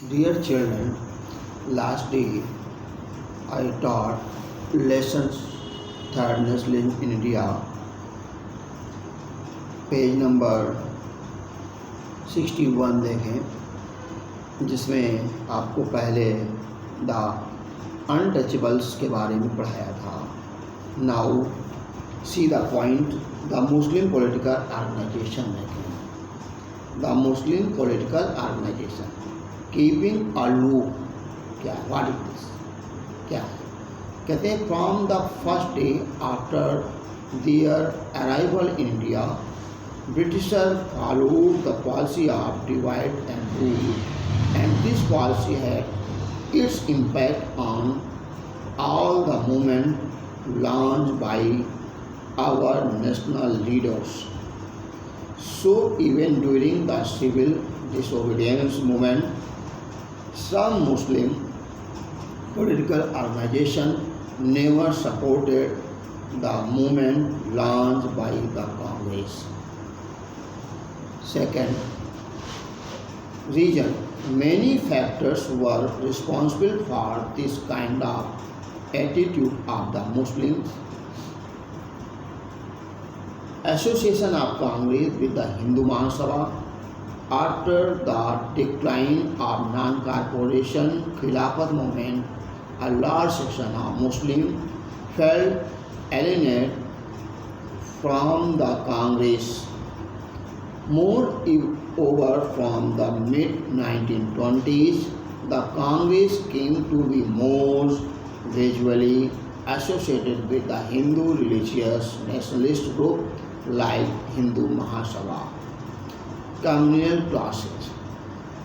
Dear children, last day I taught lessons third National in India, page number 61 देखें, जिसमें आपको पहले the untouchables के बारे में पढ़ाया था. Now see the point. The Muslim political organisation देखें. The Muslim political organisation keeping aloof क्या है, व्हाट इज दिस, क्या है. कहते हैं from the first day after their arrival in India, Britisher followed the policy of divide and rule, and this policy had its impact on all the movement launched by our national leaders. So even during the civil disobedience movement, some Muslim political organization never supported the movement launched by the Congress. Second, reason. Many factors were responsible for this kind of attitude of the Muslims. Association of Congress with the Hindu Mahasabha. After the decline of non-corporation Khilafat movement, a large section of Muslims felt alienated from the Congress. Moreover, from the mid-1920s, the Congress came to be more gradually associated with the Hindu religious nationalist group like Hindu Mahasabha. Communal classes.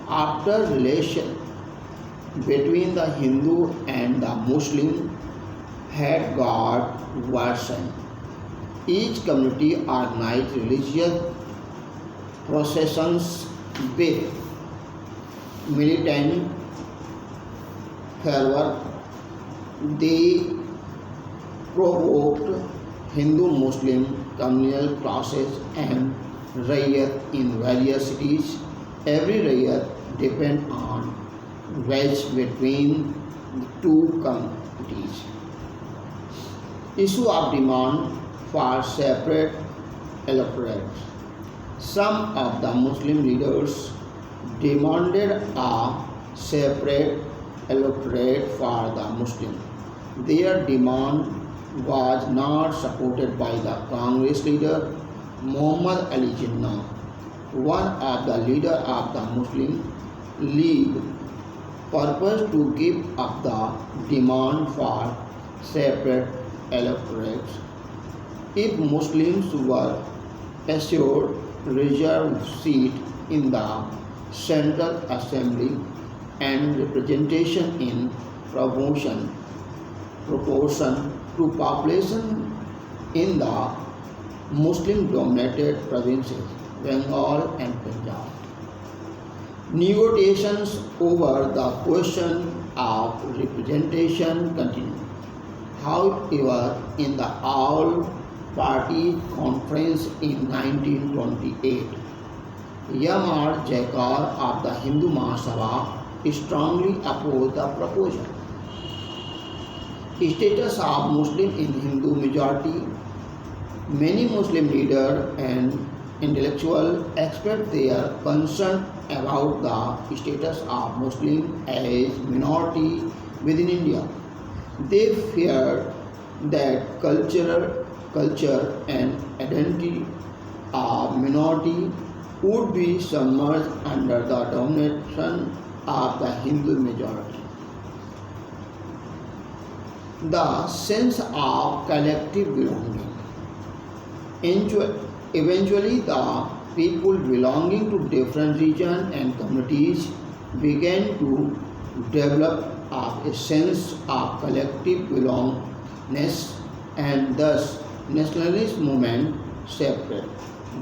After relation between the Hindu and the Muslim had got worsened, each community organized religious processions with militant fervor. They provoked Hindu-Muslim communal classes and riot in various cities. Every riot depends on wedge between the two communities. Issue of demand for separate electorates. Some of the Muslim leaders demanded a separate electorate for the Muslim. Their demand was not supported by the Congress leader Muhammad Ali Jinnah, one of the leaders of the Muslim League, purposed to give up the demand for separate electorates if Muslims were assured reserved seat in the Central Assembly and representation in proportion to population in the Muslim-dominated provinces, Bengal and Punjab. Negotiations over the question of representation continued. However, in the All-Party Conference in 1928, M.R. Jaikar of the Hindu Mahasabha strongly opposed the proposal. Status of Muslim in Hindu majority. Many Muslim leaders and intellectuals expressed their concern about the status of Muslims as minority within India. They feared that culture and identity of minority would be submerged under the domination of the Hindu majority. The sense of collective belonging. Eventually, the people belonging to different regions and communities began to develop a sense of collective belongingness, and thus nationalist movement separate.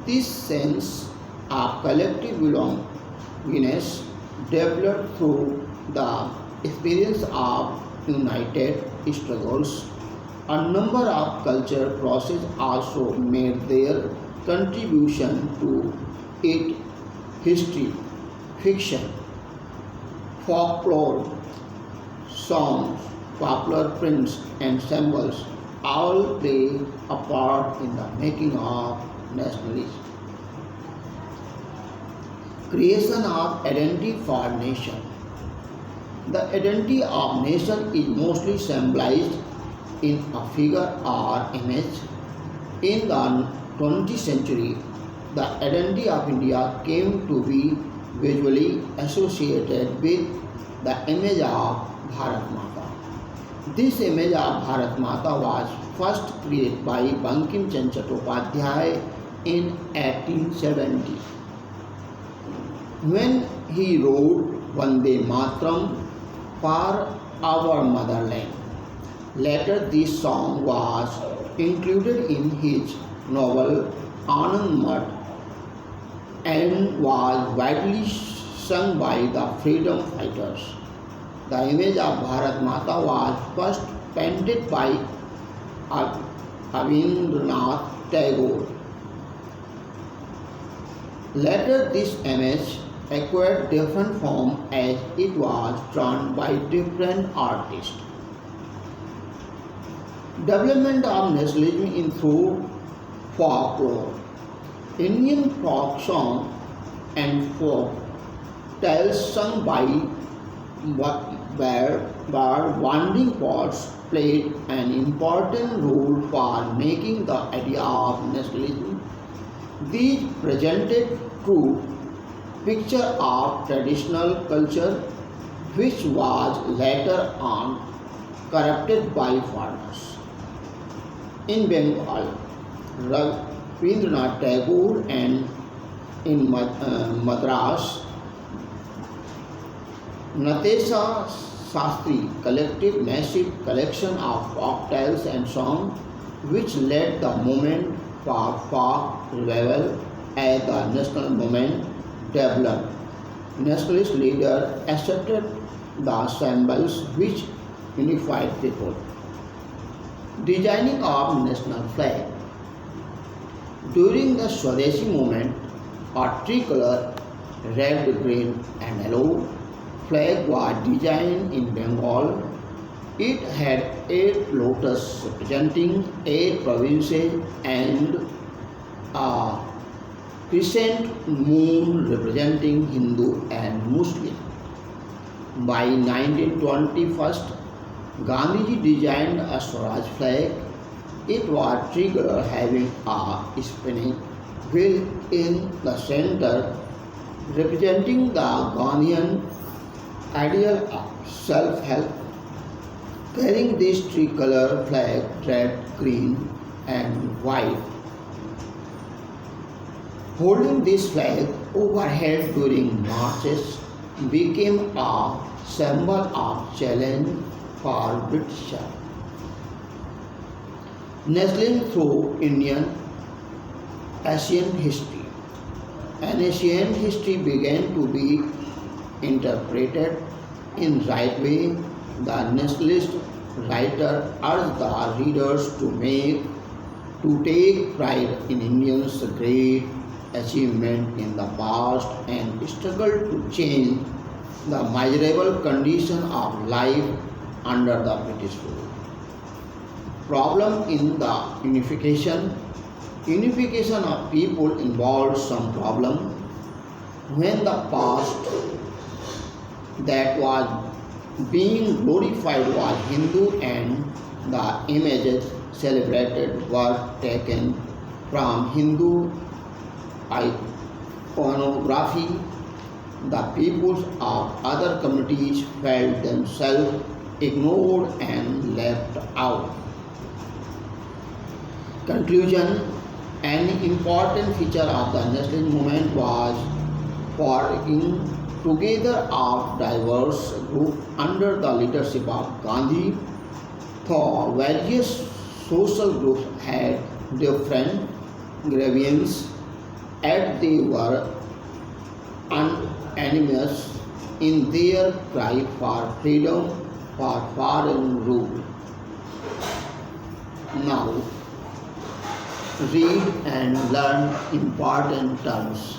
This sense of collective belongingness developed through the experience of united struggles. A number of cultural processes also made their contribution to it: history, fiction, folklore, songs, popular prints, and symbols all play a part in the making of nationalism. Creation of identity for nation. The identity of nation is mostly symbolized in a figure or image. In the 20th century, the identity of India came to be visually associated with the image of Bharat Mata. This image of Bharat Mata was first created by Bankim Chand Chattopadhyay in 1870 when he wrote Vande Mataram for our motherland. Later, this song was included in his novel Anand Mat and was widely sung by the freedom fighters. The image of Bharat Mata was first painted by Rabindranath Tagore. Later, this image acquired different form as it was drawn by different artists. Development of nationalism in through folklore. Indian folk song and folk tales sung by wandering poets played an important role for making the idea of nationalism. These presented true picture of traditional culture which was later on corrupted by foreigners. In Bengal, Rabindranath Tagore and in Madras, Natesa Sastri collected massive collection of folk tales and songs which led the movement for folk revival as the national movement developed. Nationalist leaders accepted the symbols which unified people. Designing of national flag. During the Swadeshi movement, a tricolor red, green and yellow flag was designed in Bengal. It had 8 lotus representing 8 provinces and a crescent moon representing Hindu and Muslim. By 1921, Gandhiji designed a Swaraj flag. It was tricolor having a spinning wheel in the center representing the Gandhian ideal of self-help. Carrying this tricolor flag, red, green and white. Holding this flag overhead during marches became a symbol of challenge for British. Nationalism through Asian history. An Asian history began to be interpreted in right way. The nationalist writer urged the readers to take pride in Indians' great achievement in the past and struggle to change the miserable condition of life under the British rule. Problem in the unification. Unification of people involves some problem. When the past that was being glorified was Hindu and the images celebrated were taken from Hindu iconography, the peoples of other communities felt themselves ignored and left out. Conclusion. An important feature of the nationalist movement was forging together of diverse groups under the leadership of Gandhi. Though various social groups had different grievances, and they were unanimous in their cry for freedom for foreign rule. Now, read and learn important terms.